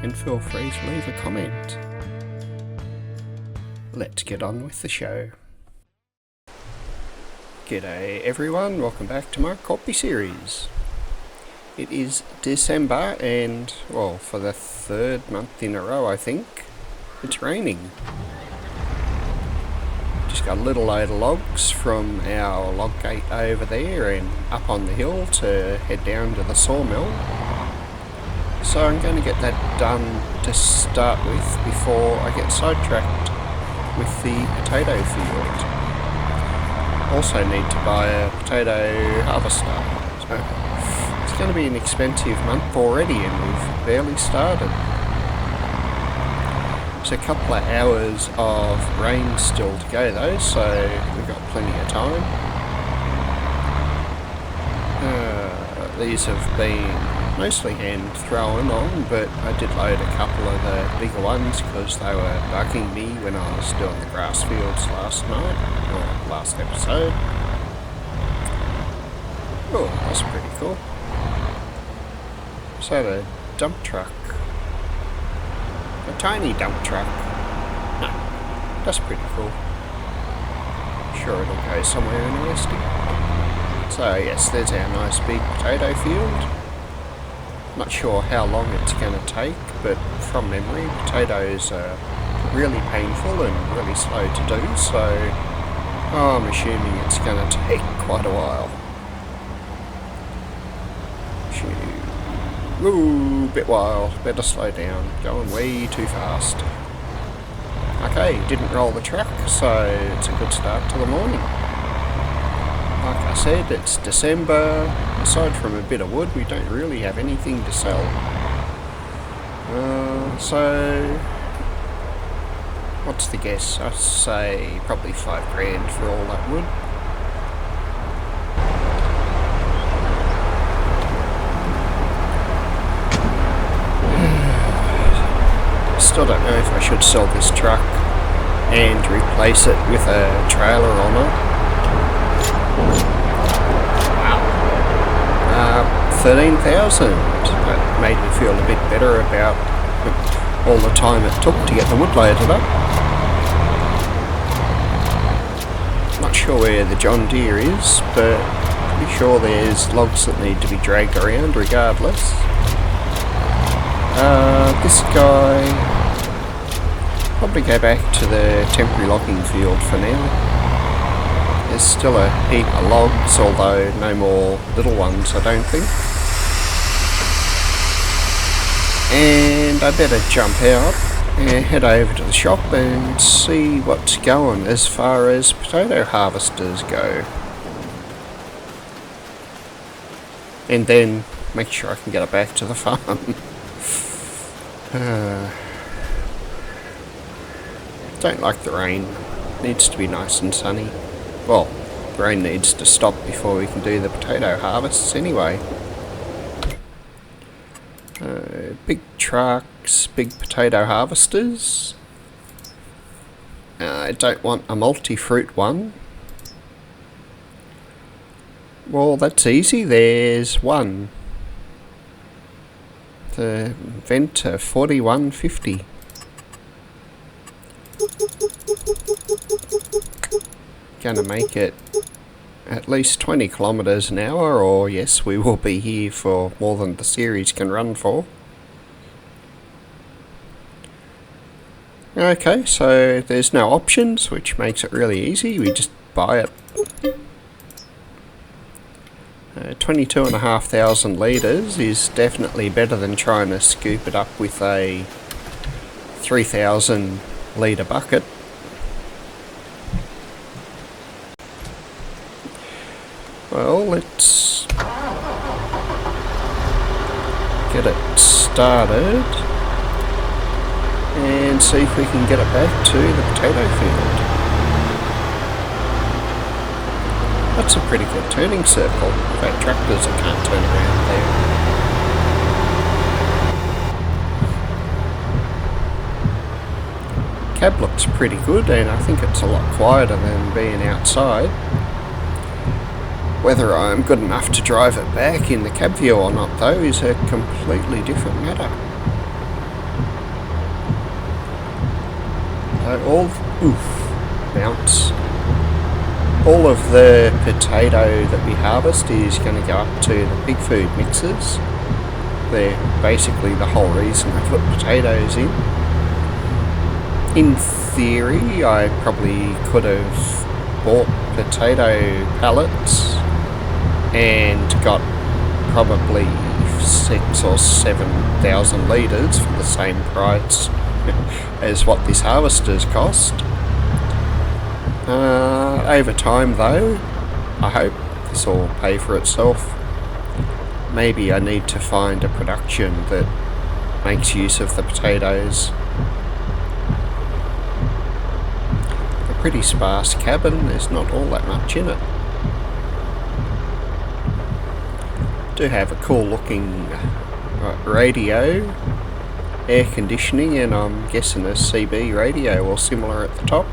and feel free to leave a comment. Let's get on with the show. G'day everyone, welcome back to my Korpi series. It is December and, well, for the third month in a row I think, it's raining. Just got a little load of logs from our log gate over there and up on the hill to head down to the sawmill. So I'm going to get that done to start with before I get sidetracked with the potato field. Also need to buy a potato harvester. So it's going to be an expensive month already and we've barely started. There's a couple of hours of rain still to go though, so we've got plenty of time. These have been mostly hand thrown on, but I did load a couple of the bigger ones because they were bugging me when I was doing the grass fields last night, or last episode. Oh, that's pretty cool. Is that a dump truck? A tiny dump truck? No, that's pretty cool. Sure it'll go somewhere interesting. So yes, there's our nice big potato field. Not sure how long it's going to take, but from memory, potatoes are really painful and really slow to do, so I'm assuming it's going to take quite a while. Ooh, bit wild, better slow down, going way too fast. Okay, didn't roll the truck, so it's a good start to the morning. Like I said, it's December. Aside from a bit of wood, we don't really have anything to sell. So what's the guess? I'd say probably $5,000 for all that wood. Still don't know if I should sell this truck and replace it with a trailer on it. Wow. 13,000. That made me feel a bit better about all the time it took to get the wood loaded up. Not sure where the John Deere is, but pretty sure there's logs that need to be dragged around regardless. This guy, probably go back to the temporary logging field for now. There's still a heap of logs, although no more little ones I don't think. And I better jump out and head over to the shop and see what's going as far as potato harvesters go. And then make sure I can get it back to the farm. Don't like the rain. Needs to be nice and sunny. Well, the rain needs to stop before we can do the potato harvests anyway. Big trucks, big potato harvesters. I don't want a multi-fruit one. Well, that's easy. There's one. The Venta 4150. Gonna make it at least 20 kilometers an hour, or yes, we will be here for more than the series can run for. Okay, so there's no options, which makes it really easy. We just buy it. 22,500 litres is definitely better than trying to scoop it up with a 3,000 litre bucket. Well, let's get it started and see if we can get it back to the potato field. That's a pretty good turning circle. In fact, tractors can't turn around there. Cab looks pretty good, and I think it's a lot quieter than being outside. Whether I'm good enough to drive it back in the cab view or not, though, is a completely different matter. Bounce. All of the potato that we harvest is going to go up to the pig food mixers. They're basically the whole reason I put potatoes in. In theory, I probably could have bought potato pallets and got probably 6,000 or 7,000 litres for the same price as what this harvester's cost. Over time though, I hope this will pay for itself. Maybe I need to find a production that makes use of the potatoes. A pretty sparse cabin, there's not all that much in it. Do have a cool looking radio, air conditioning, and I'm guessing a CB radio or similar at the top.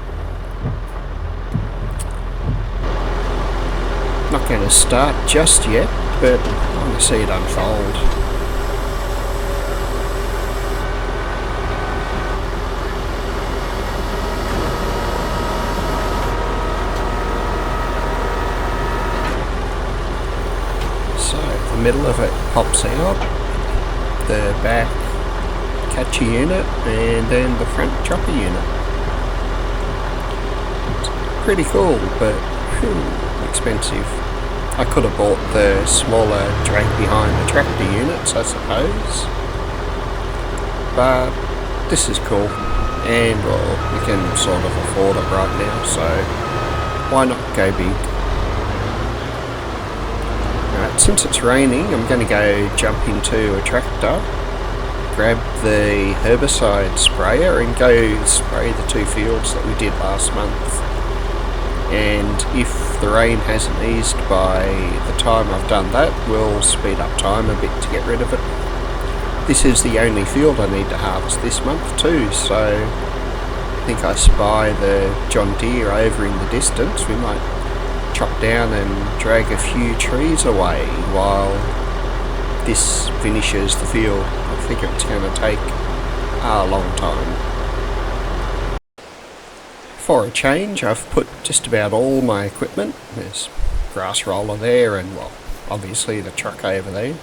Not going to start just yet, but I want to see it unfold. So the middle of it pops out, the back catcher unit, and then the front chopper unit. It's pretty cool, but expensive. I could have bought the smaller drag behind the tractor units, I suppose, but this is cool, and well, we can sort of afford it right now, so why not go big? Alright, since it's raining, I'm going to go jump into a tractor, grab the herbicide sprayer and go spray the 2 fields that we did last month. And if the rain hasn't eased by the time I've done that, we'll speed up time a bit to get rid of it. This is the only field I need to harvest this month too, so I think I spy the John Deere over in the distance. We might chop down and drag a few trees away while this finishes the field. I figure it's going to take a long time. For a change, I've put just about all my equipment. There's grass roller there and, well, obviously the truck over there.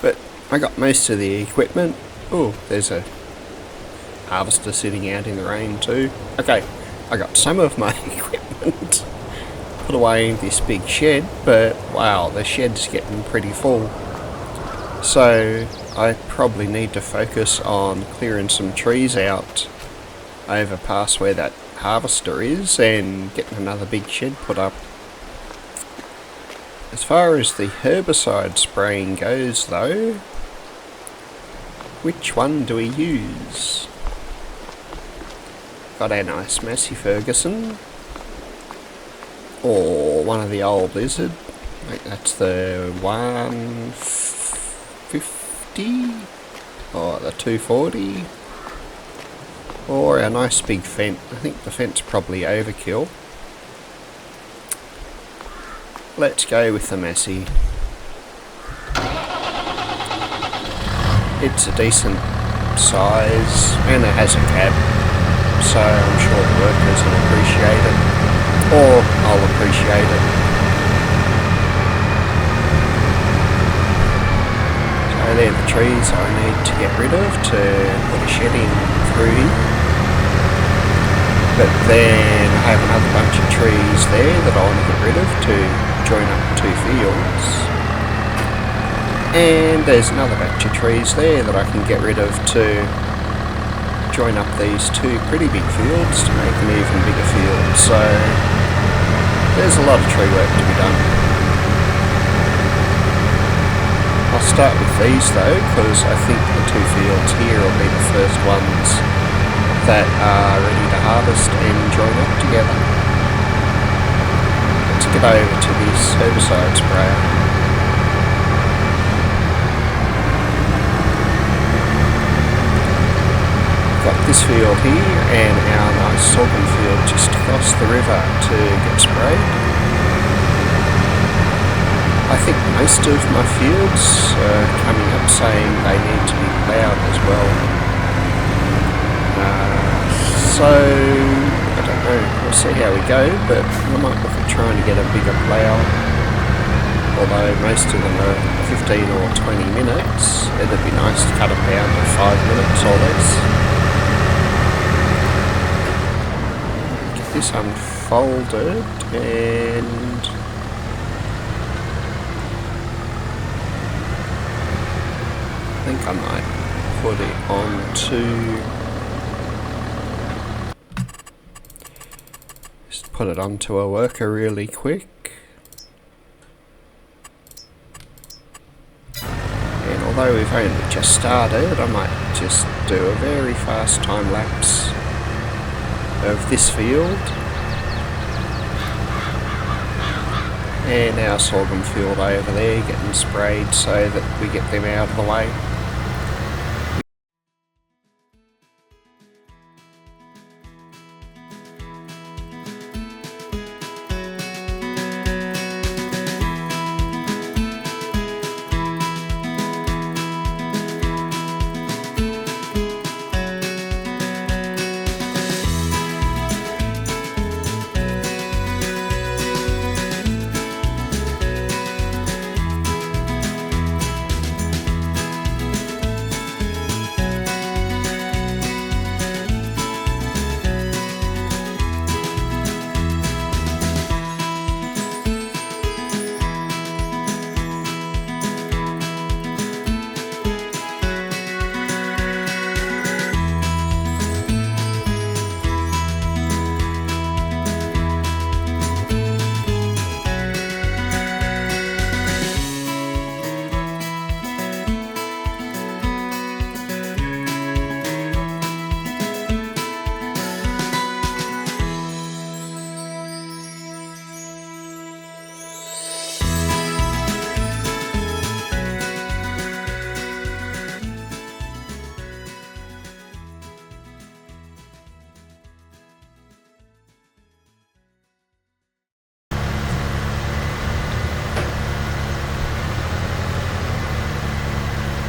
But I got most of the equipment. Oh, there's a harvester sitting out in the rain too. Okay, I got some of my equipment put away in this big shed, but wow, the shed's getting pretty full. So I probably need to focus on clearing some trees out over past where that harvester is and getting another big shed put up. As far as the herbicide spraying goes though, which one do we use? Got a nice Massey Ferguson, or one of the old Lizard. I think that's the 150 or the 240. Or a nice big Fent. I think the Fent's probably overkill. Let's go with the Massey. It's a decent size and it has a cab, so I'm sure the workers will appreciate it, or I'll appreciate it. So they're the trees I need to get rid of to put a shed in through here. But then I have another bunch of trees there that I want to get rid of to join up 2 fields. And there's another batch of trees there that I can get rid of to join up these 2 pretty big fields to make an even bigger field. So there's a lot of tree work to be done. I'll start with these though, because I think the 2 fields here will be the first ones that are ready to harvest and join up together. Let's get over to this herbicide sprayer. Got this field here and our nice sorghum field just across the river to get sprayed. I think most of my fields are coming up saying they need to be ploughed as well. So, I don't know, we'll see how we go, but I might look at trying to get a bigger plough. Although most of them are 15 or 20 minutes, it'd be nice to cut them down to 5 minutes or less. Get this unfolded and I think I might put it onto a worker really quick. And although we've only just started, I might just do a very fast time lapse of this field and our sorghum field over there getting sprayed so that we get them out of the way.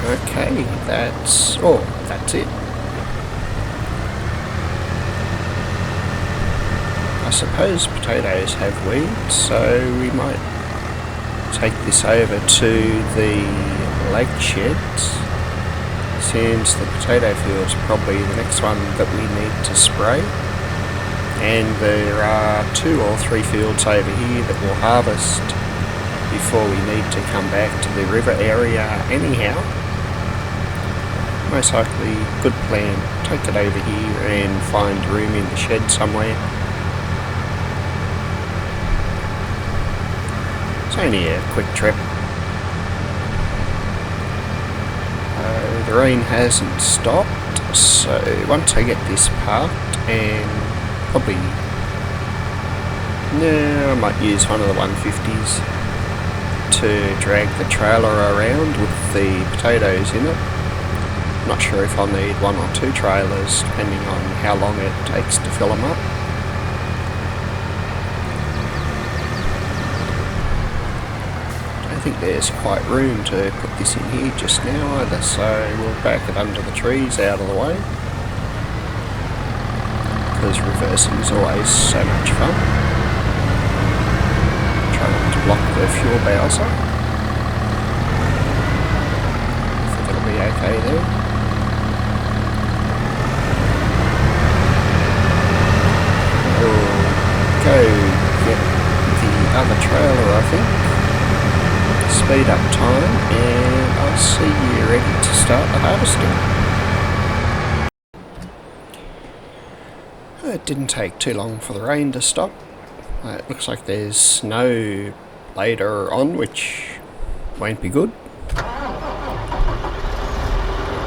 Okay, that's it. I suppose potatoes have weeds, so we might take this over to the lake sheds, since the potato field's probably the next one that we need to spray. And there are 2 or 3 fields over here that we'll harvest before we need to come back to the river area anyhow. Most likely, good plan, take it over here and find room in the shed somewhere. It's only a quick trip. The rain hasn't stopped, so once I get this parked and probably, I might use one of the 150s to drag the trailer around with the potatoes in it. Not sure if I'll need 1 or 2 trailers, depending on how long it takes to fill them up. I don't think there's quite room to put this in here just now either, so we'll back it under the trees out of the way, because reversing is always so much fun. Try not to block the fuel bowser. I think it'll be okay there. Go get the other trailer, I think, speed up time, and I'll see you ready to start the harvesting. It didn't take too long for the rain to stop. It looks like there's snow later on, which won't be good.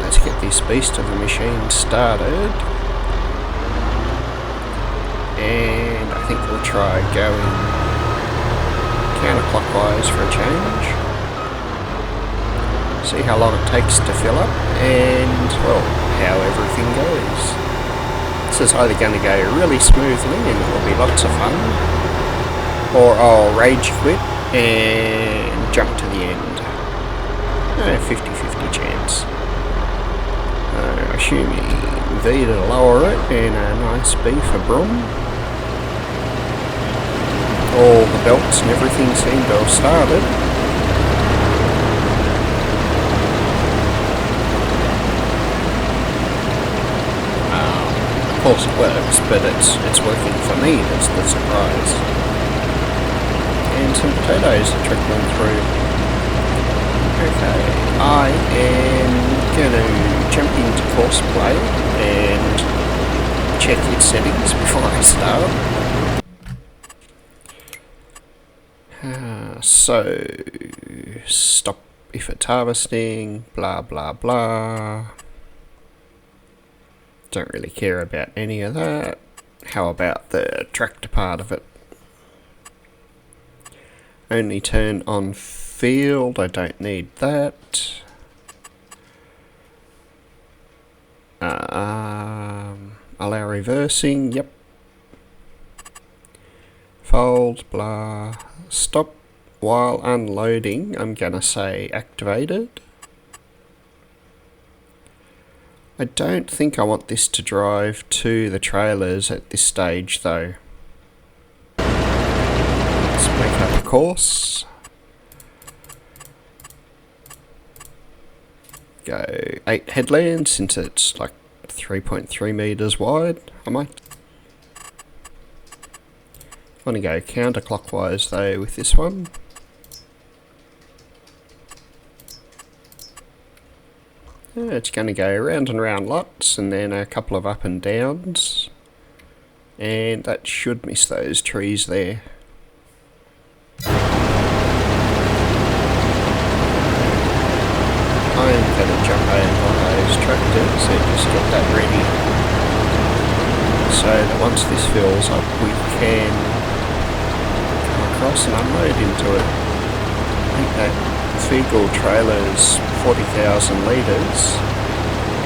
Let's get this beast of a machine started. And I think we'll try going counterclockwise for a change. See how long it takes to fill up and, well, how everything goes. This is either going to go really smoothly and it'll be lots of fun, or I'll rage quit and jump to the end. 50-50 chance. Assuming V to lower it, and a nice B for Brum. All the belts and everything seem to have started. Of course it works, but it's working for me, that's the surprise. And some potatoes are trickling through. Okay, I am going to jump into course play and check its settings before I start. So, stop if it's harvesting, blah blah blah. Don't really care about any of that. How about the tractor part of it? Only turn on field, I don't need that. Allow reversing, yep. Fold, blah. Stop while unloading, I'm gonna say activated. I don't think I want this to drive to the trailers at this stage though. Let's make up a course. Go 8 headlands since it's like 3.3 meters wide. I might want to go counterclockwise though with this one. It's going to go round and round lots and then a couple of up and downs, and that should miss those trees there. I'm going to jump over on those tractors and just get that ready so that once this fills up we can come across and unload into it. I think that Feagle trailer's 40,000 litres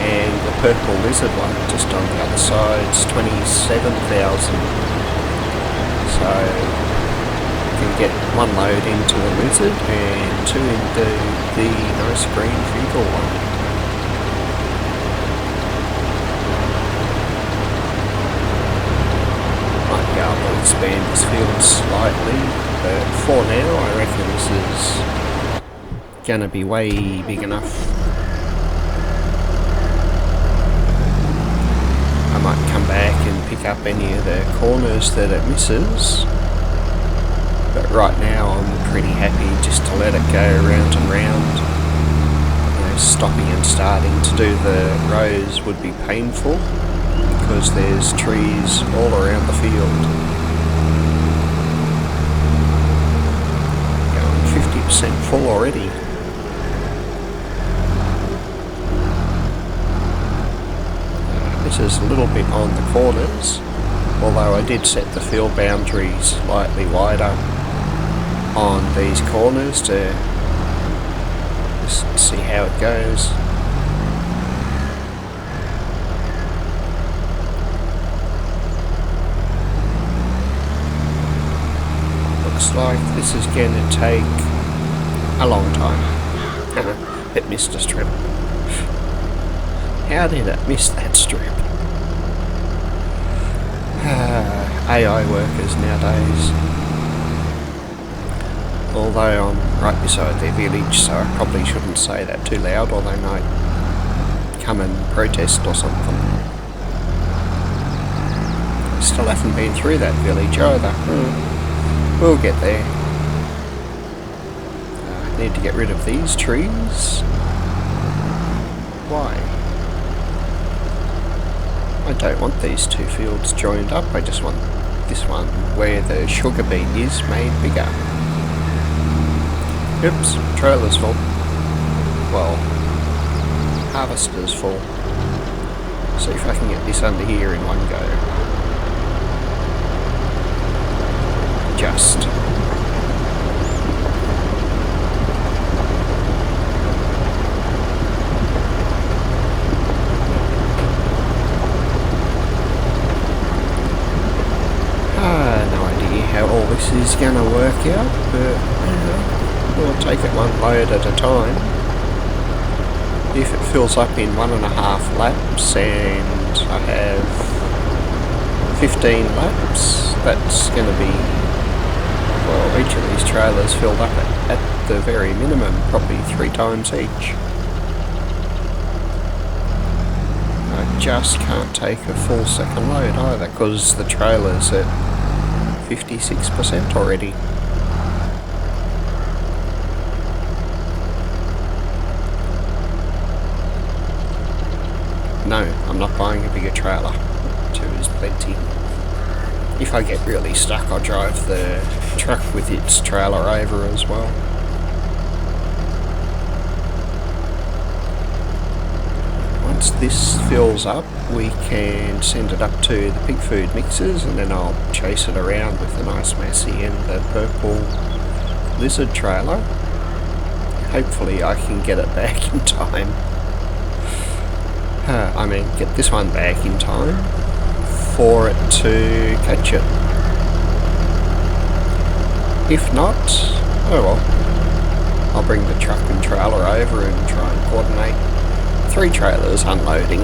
and the purple lizard one just on the other side's 27,000. So you can get one load into the lizard and two into the nice green Feagle one. Might be able to expand this field slightly, but for now I reckon this is gonna be way big enough. I might come back and pick up any of the corners that it misses, but right now I'm pretty happy just to let it go round and round. You know, stopping and starting to do the rows would be painful because there's trees all around the field. Going 50% full already. This is a little bit on the corners, although I did set the field boundaries slightly wider on these corners to just see how it goes. Looks like this is going to take a long time. It missed a strip. How did it miss that strip? AI workers nowadays. Although I'm right beside their village, so I probably shouldn't say that too loud, or they might come and protest or something. Still haven't been through that village either. We'll get there. I need to get rid of these trees. Why? I don't want these two fields joined up, I just want this one where the sugar beet is made bigger. Oops, trailer's full. Well, harvester's full. See if I can get this under here in one go. Just. How all this is going to work out, but we'll take it one load at a time. If it fills up in 1.5 laps and I have 15 laps. That's going to be, well, each of these trailers filled up at the very minimum, probably 3 times each. I just can't take a full second load either because the trailer's at 56% already. No, I'm not buying a bigger trailer. 2 is plenty. If I get really stuck, I'll drive the truck with its trailer over as well. Once this fills up, we can send it up to the pig food mixers, and then I'll chase it around with the nice Massey and the purple lizard trailer. Hopefully I can get it back in time. Get this one back in time for it to catch it. If not, oh well, I'll bring the truck and trailer over and try and coordinate 3 trailers unloading.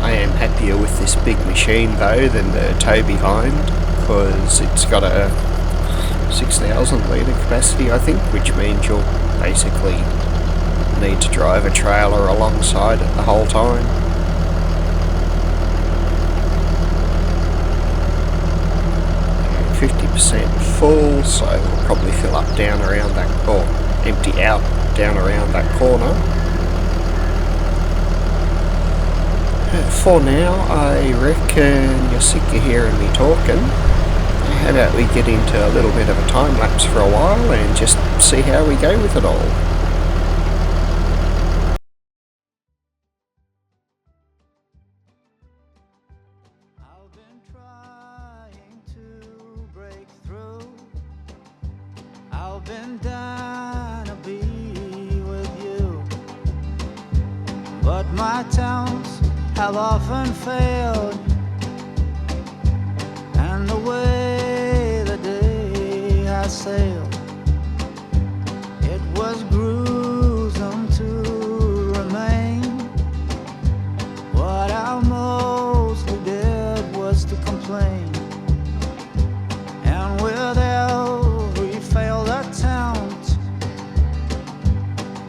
I am happier with this big machine though than the tow behind, because it's got a 6,000 litre capacity I think, which means you'll basically need to drive a trailer alongside it the whole time. And 50% full, so we'll probably fill up down around that, or empty out down around that corner. For now, I reckon you're sick of hearing me talking. How about we get into a little bit of a time lapse for a while and just see how we go with it all. Been dying to be with you, but my towns have often failed, and the way the day has sailed, it was gruesome to remain. What I mostly did was to complain, and with every failed attempt,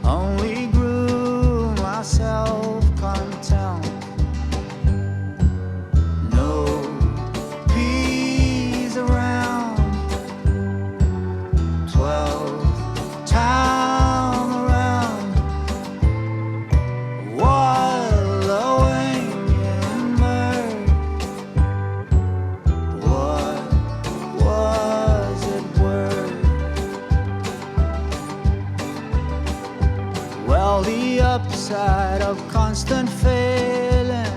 only grew my self-contempt. No peace around, 12th time around, wallowing in mirth. What was it worth? Well, the upside of constant failing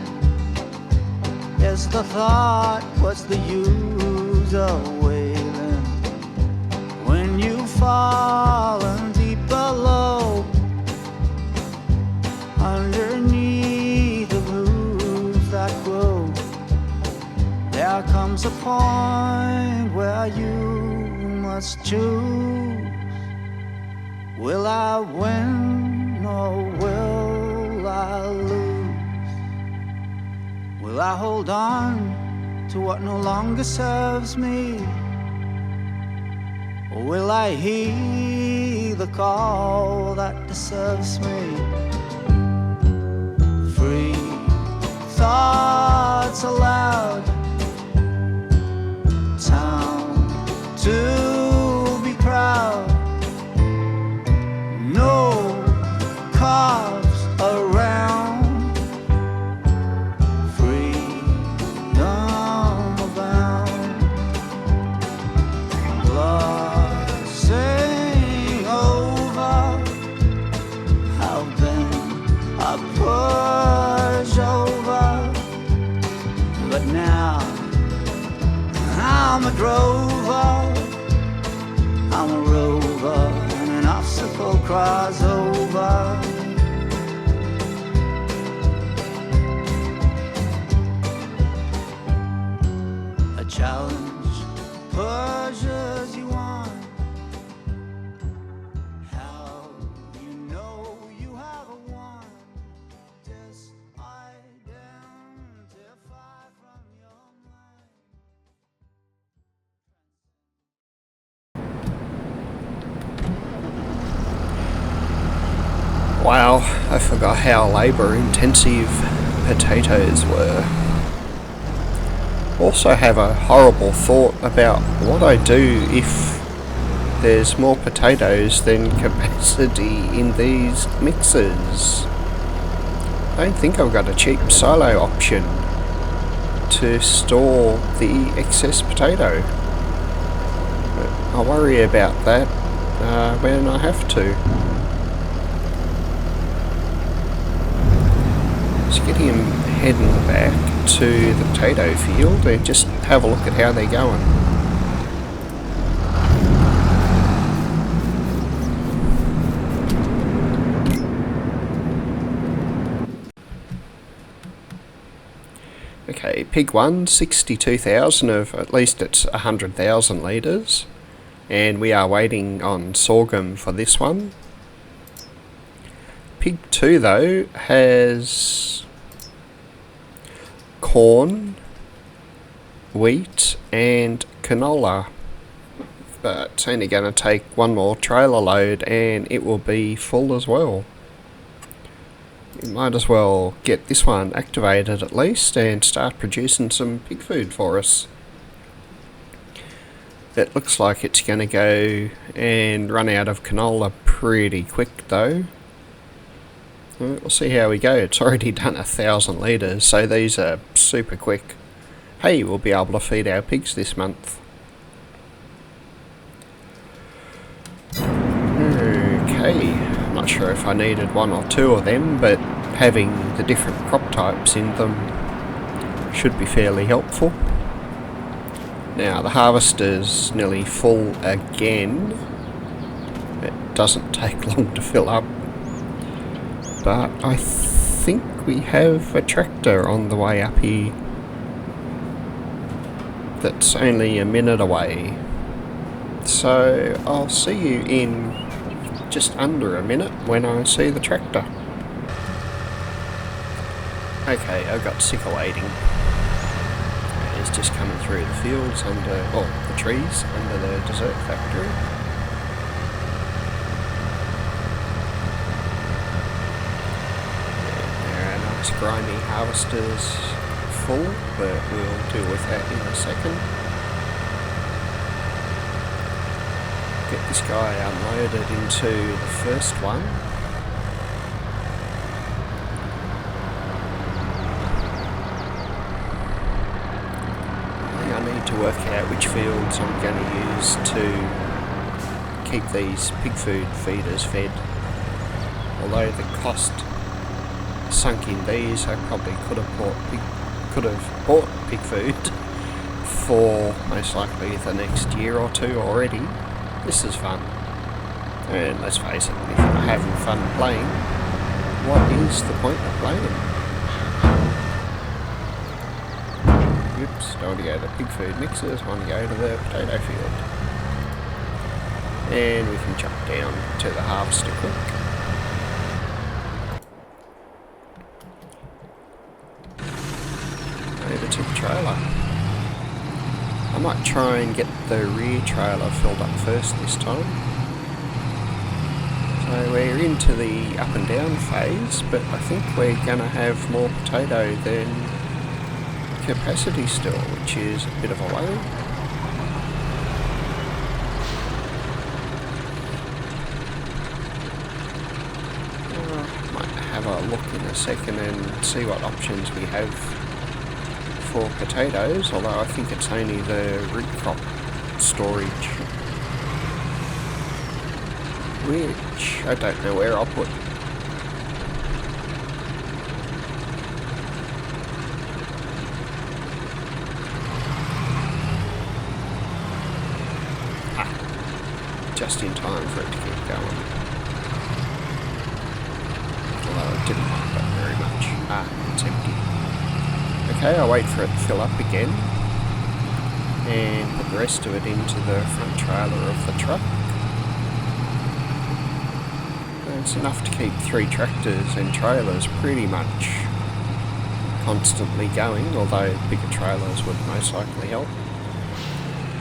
is the thought, what's the use of wailing when you've fallen deep below, underneath the roots that grow. There comes a point where you must choose. Will I win or will I lose? Will I hold on to what no longer serves me? Or will I heed the call that deserves me? Free thoughts aloud, town to be proud. No cars around, freedom abound. Glossing over, I've been a pushover, but now I'm a drover, I'm a rover, an obstacle crossover. A challenge pushes you on. How you know you have a one? Despite Wow, I forgot how labour intensive potatoes were. Also have a horrible thought about what I do if there's more potatoes than capacity in these mixers. I don't think I've got a cheap silo option to store the excess potato. But I'll worry about that when I have to. Let's get him heading back to the potato field and just have a look at how they're going. Okay, pig 1, 62,000 of at least it's 100,000 litres, and we are waiting on sorghum for this one. Pig 2 though has corn, wheat and canola, but it's only going to take one more trailer load and it will be full as well. We might as well get this one activated at least and start producing some pig food for us. It looks like it's going to go and run out of canola pretty quick though. We'll see how we go. It's already done 1,000 litres, so these are super quick. Hey, we'll be able to feed our pigs this month. Okay, I'm not sure if I needed one or two of them, but having the different crop types in them should be fairly helpful. Now, the harvester's nearly full again. It doesn't take long to fill up. But I think we have a tractor on the way up here that's only a minute away. So I'll see you in just under a minute when I see the tractor. Okay, I got sick of waiting. It's just coming through the fields under, the trees under the dessert factory. Grimy harvester's full, but we'll deal with that in a second. Get this guy unloaded into the first one. I need to work out which fields I'm going to use to keep these pig food feeders fed. Although the cost sunk in these, I probably could have bought pig food for most likely the next year or two already. This is fun, and let's face it, if you're having fun playing, what is the point of playing? Oops, don't want to go to pig food mixers, want to go to the potato field. And we can jump down to the harvester quick. Over to the trailer. I might try and get the rear trailer filled up first this time. So we're into the up and down phase, but I think we're going to have more potato than capacity still, which is a bit of a worry. Might have a look in a second and see what options we have for potatoes, although I think it's only the root crop storage, which I don't know where I'll put. Just in time for it to keep going. Although it didn't like that very much. It's empty. Okay, I'll wait for it to fill up again and put the rest of it into the front trailer of the truck. It's enough to keep 3 tractors and trailers pretty much constantly going, although bigger trailers would most likely help.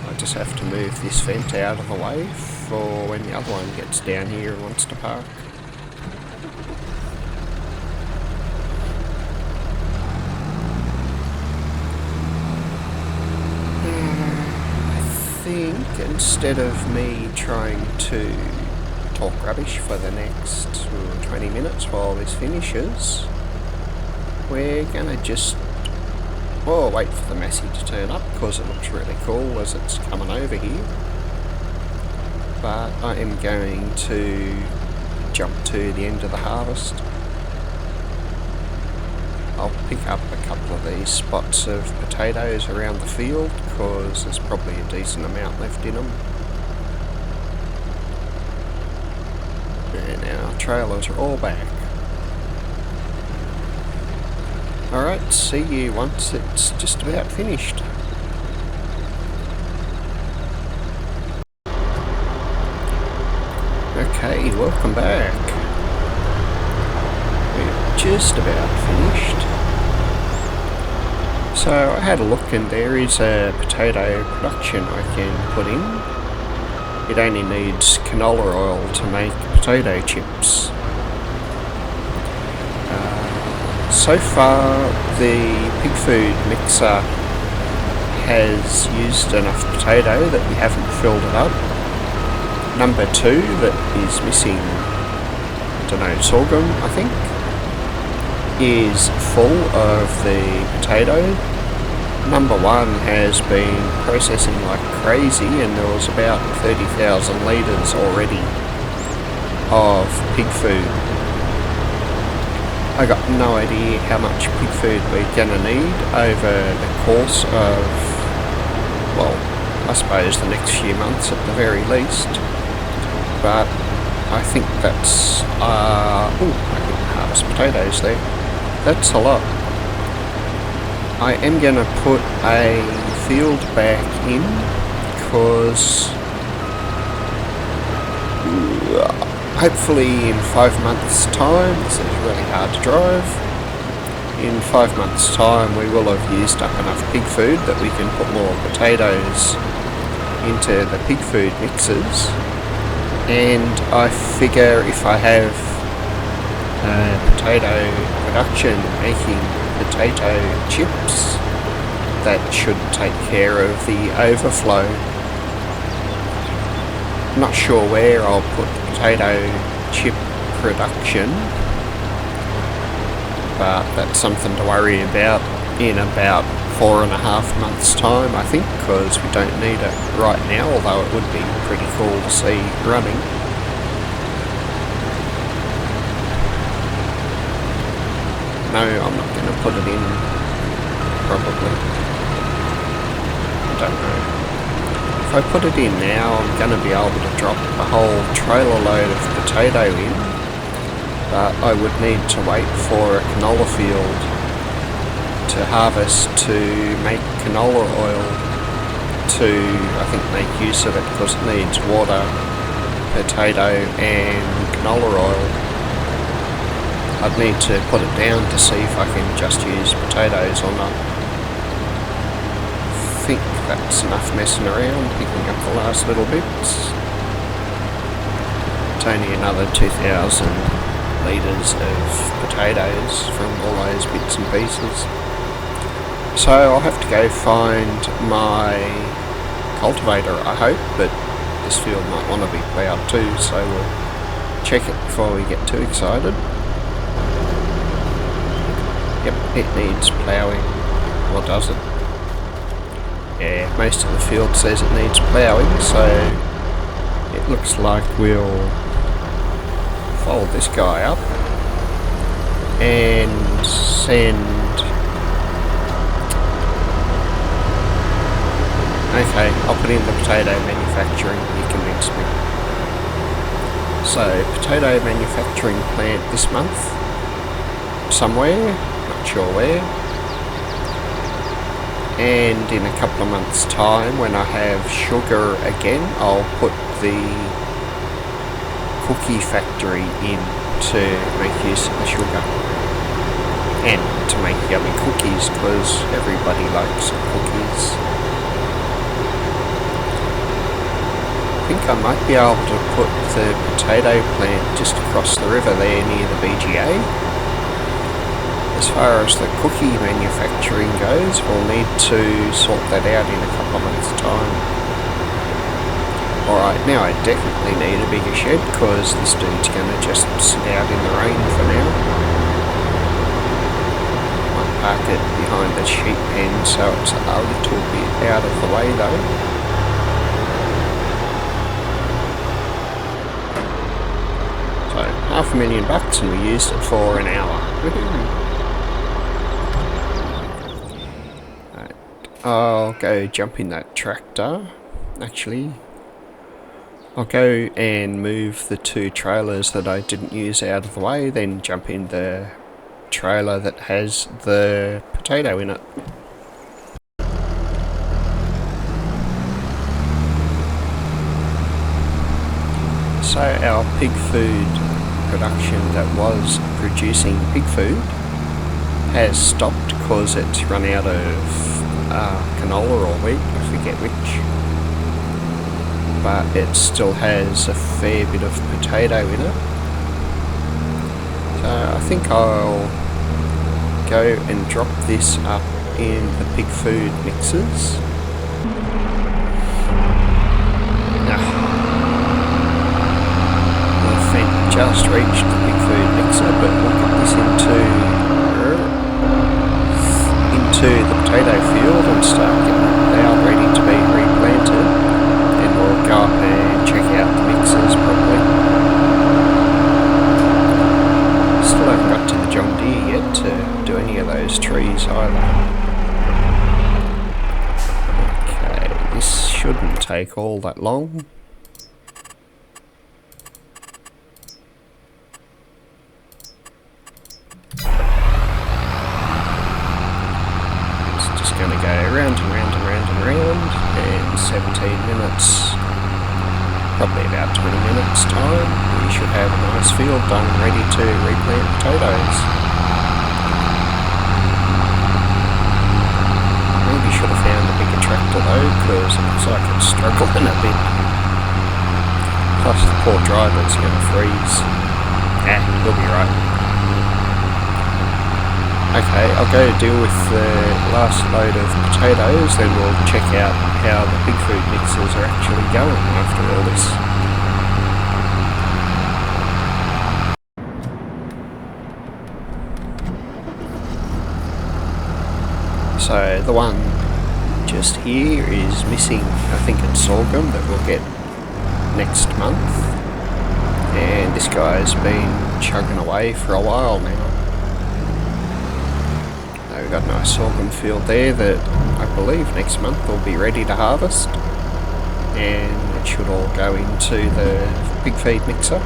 I just have to move this vent out of the way for when the other one gets down here and wants to park. instead of me trying to talk rubbish for the next 20 minutes while this finishes, we're gonna just wait for the Massey to turn up because it looks really cool as it's coming over here. But I am going to jump to the end of the harvest. I'll pick up a couple of these spots of potatoes around the field because there's probably a decent amount left in them. And our trailers are all back. Alright, see you once it's just about finished. Okay, welcome back. We're just about finished. So I had a look and there is a potato production I can put in. It only needs canola oil to make potato chips. So far the pig food mixer has used enough potato that we haven't filled it up. Number 2 that is missing, I don't know, sorghum I think, is full of the potato. Number 1 has been processing like crazy and there was about 30,000 litres already of pig food. I got no idea how much pig food we're gonna need over the course of, well, I suppose the next few months at the very least. But I think that's, I couldn't harvest potatoes there. That's a lot. I am gonna put a field back in because hopefully in 5 months' time, this is really hard to drive, in 5 months' time we will have used up enough pig food that we can put more potatoes into the pig food mixers. And I figure if I have potato production making potato chips, that should take care of the overflow. I'm not sure where I'll put the potato chip production, but that's something to worry about in about 4.5 months time I think, because we don't need it right now, although it would be pretty cool to see running. No, I'm not going to put it in, probably. I don't know. If I put it in now, I'm going to be able to drop a whole trailer load of potato in, but I would need to wait for a canola field to harvest to make canola oil to, I think, make use of it because it needs water, potato and canola oil. I'd need to put it down to see if I can just use potatoes or not. I think that's enough messing around, picking up the last little bits. It's only another 2,000 litres of potatoes from all those bits and pieces. So I'll have to go find my cultivator, I hope, but this field might want to be ploughed too, so we'll check it before we get too excited. Yep, it needs ploughing. Or does it? Yeah, most of the field says it needs ploughing, so it looks like we'll fold this guy up and send... Okay, I'll put in the potato manufacturing, you convinced me. So, potato manufacturing plant this month, somewhere, not sure where. And in a couple of months' time, when I have sugar again, I'll put the cookie factory in to make use of the sugar. And to make yummy cookies, because everybody likes cookies. I think I might be able to put the potato plant just across the river there near the BGA. As far as the cookie manufacturing goes, we'll need to sort that out in a couple of months' time. Alright, now I definitely need a bigger shed because this dude's going to just sit out in the rain for now. Might park it behind the sheep pen so it's a little bit out of the way though. So, $500,000 and we used it for an hour. Right, I'll go jump in that tractor. Actually, I'll go and move the 2 trailers that I didn't use out of the way, then jump in the trailer that has the potato in it. So our pig food production that was producing pig food has stopped because it's run out of canola or wheat, I forget which. But it still has a fair bit of potato in it. So I think I'll go and drop this up in the pig food mixers. The just reached the pig food mixer, but we'll put this into the potato field and start getting it out ready to be replanted. We'll go up and check out the mixers properly. Still haven't got to the John Deere yet to do any of those trees either. Okay, this shouldn't take all that long. It's just going to go round and round and round and round, and 17 minutes. Probably about 20 minutes time, we should have a nice field done ready to replant potatoes. Maybe should have found a bigger tractor though, because it looks like it's struggling a bit. Plus the poor driver's going to freeze. We'll be right. Okay, I'll go deal with the last load of potatoes, then we'll check out how the pig food mixers are actually going after all this. So the one just here is missing, I think it's sorghum that we'll get next month. And this guy's been chugging away for a while now. We've got a nice sorghum field there that I believe next month we'll be ready to harvest, and it should all go into the pig feed mixer.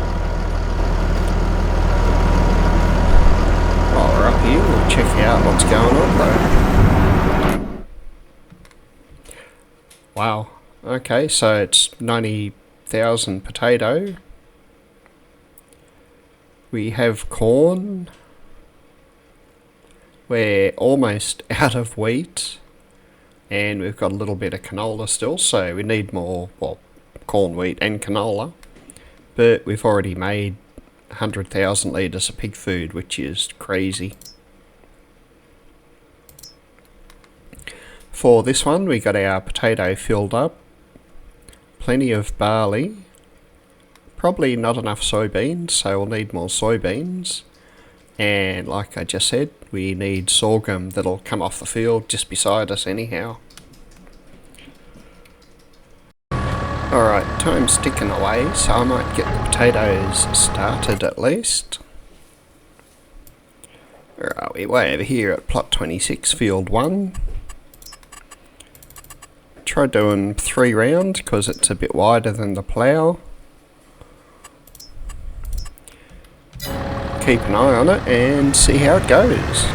While we're up here, we'll check out what's going on though. Wow, okay, so it's 90,000 potato. We have corn. We're almost out of wheat, and we've got a little bit of canola still, so we need more, well, corn, wheat and canola, but we've already made 100,000 litres of pig food, which is crazy. For this one, we got our potato filled up, plenty of barley, probably not enough soybeans, so we'll need more soybeans. And like I just said, we need sorghum that'll come off the field just beside us anyhow. Alright, time's ticking away, so I might get the potatoes started at least. Where are we? Way over here at plot 26, field 1. Try doing 3 rounds because it's a bit wider than the plough. Keep an eye on it and see how it goes.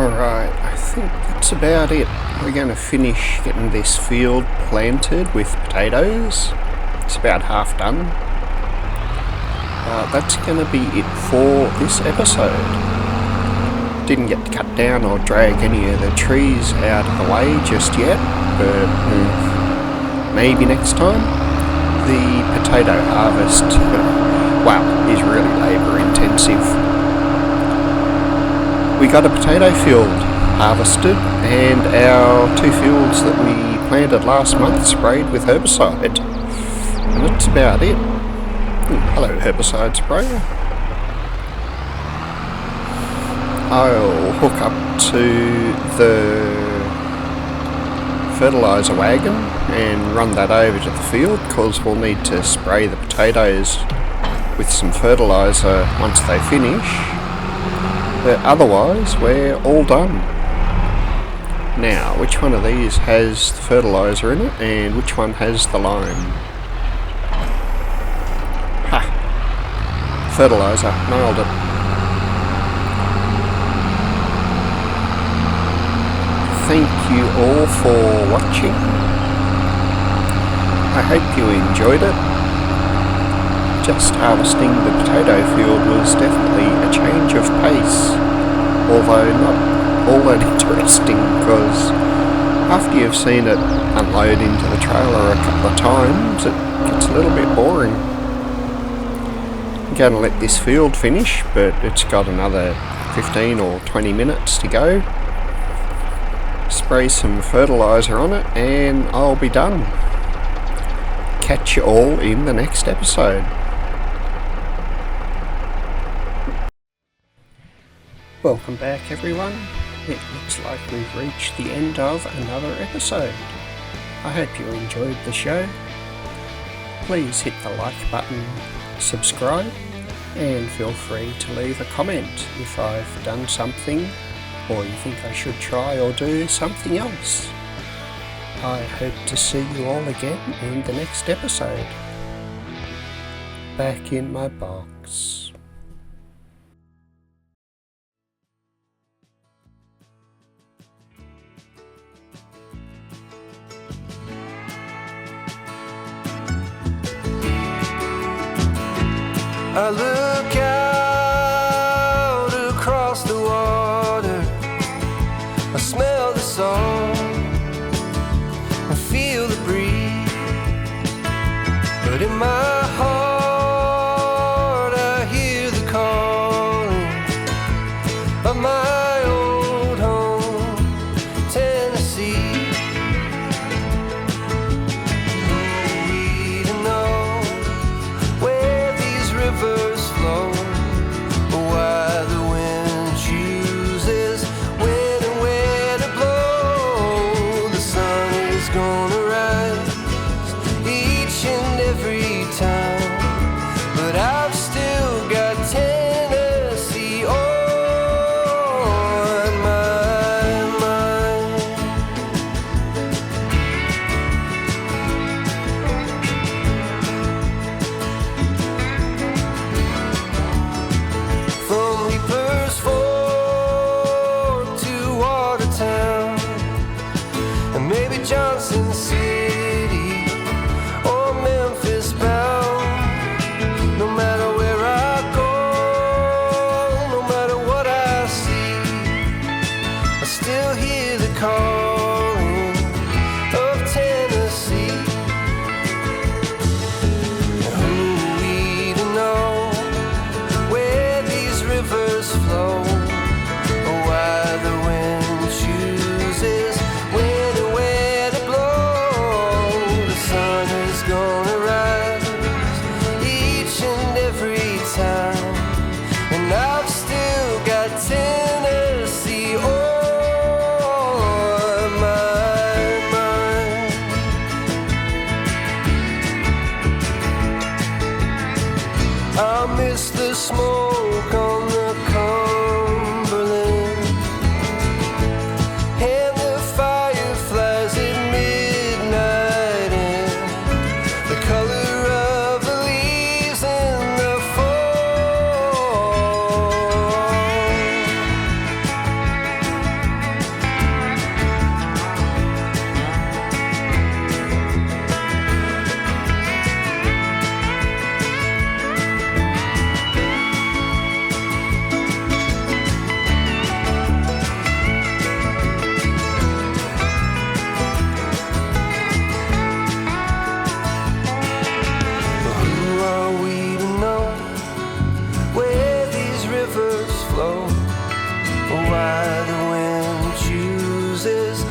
Alright, I think that's about it. We're going to finish getting this field planted with potatoes. It's about half done. That's going to be it for this episode. Didn't get to cut down or drag any of the trees out of the way just yet, but maybe next time. The potato harvest, is really labour intensive. We got a potato field harvested and our 2 fields that we planted last month sprayed with herbicide. And that's about it. Hello, herbicide sprayer. I'll hook up to the fertiliser wagon and run that over to the field because we'll need to spray the potatoes with some fertiliser once they finish. But otherwise, we're all done. Now, which one of these has the fertiliser in it and which one has the lime? Fertiliser, nailed it. Thank you all for watching. I hope you enjoyed it. Just harvesting the potato field was definitely a change of pace, although not all that interesting because after you've seen it unload into the trailer a couple of times, it gets a little bit boring. I'm going to let this field finish, but it's got another 15 or 20 minutes to go. Spray some fertiliser on it and I'll be done. Catch you all in the next episode. Welcome back everyone. It looks like we've reached the end of another episode. I hope you enjoyed the show. Please hit the like button, subscribe, and feel free to leave a comment if I've done something or you think I should try or do something else. I hope to see you all again in the next episode. Back in my box. I look out across the water, I smell the salt and feel the breeze, but in my heart I hear the calling of my old home, Tennessee. We don't know where these rivers flow, or why the wind chooses when and where to blow. The sun is gonna rise each and every time, but I've still got Tennessee on my mind. From Leaper's Fork to Watertown, and maybe Johnson City or Memphis bound. No matter where I go, no matter what I see, I still hear the calling of Tennessee. Who we to know where these rivers flow, or why the wind chooses when and where to blow. The sun is gonna rise each and every time, and I've still got Tennessee on my rivers flow, why the wind chooses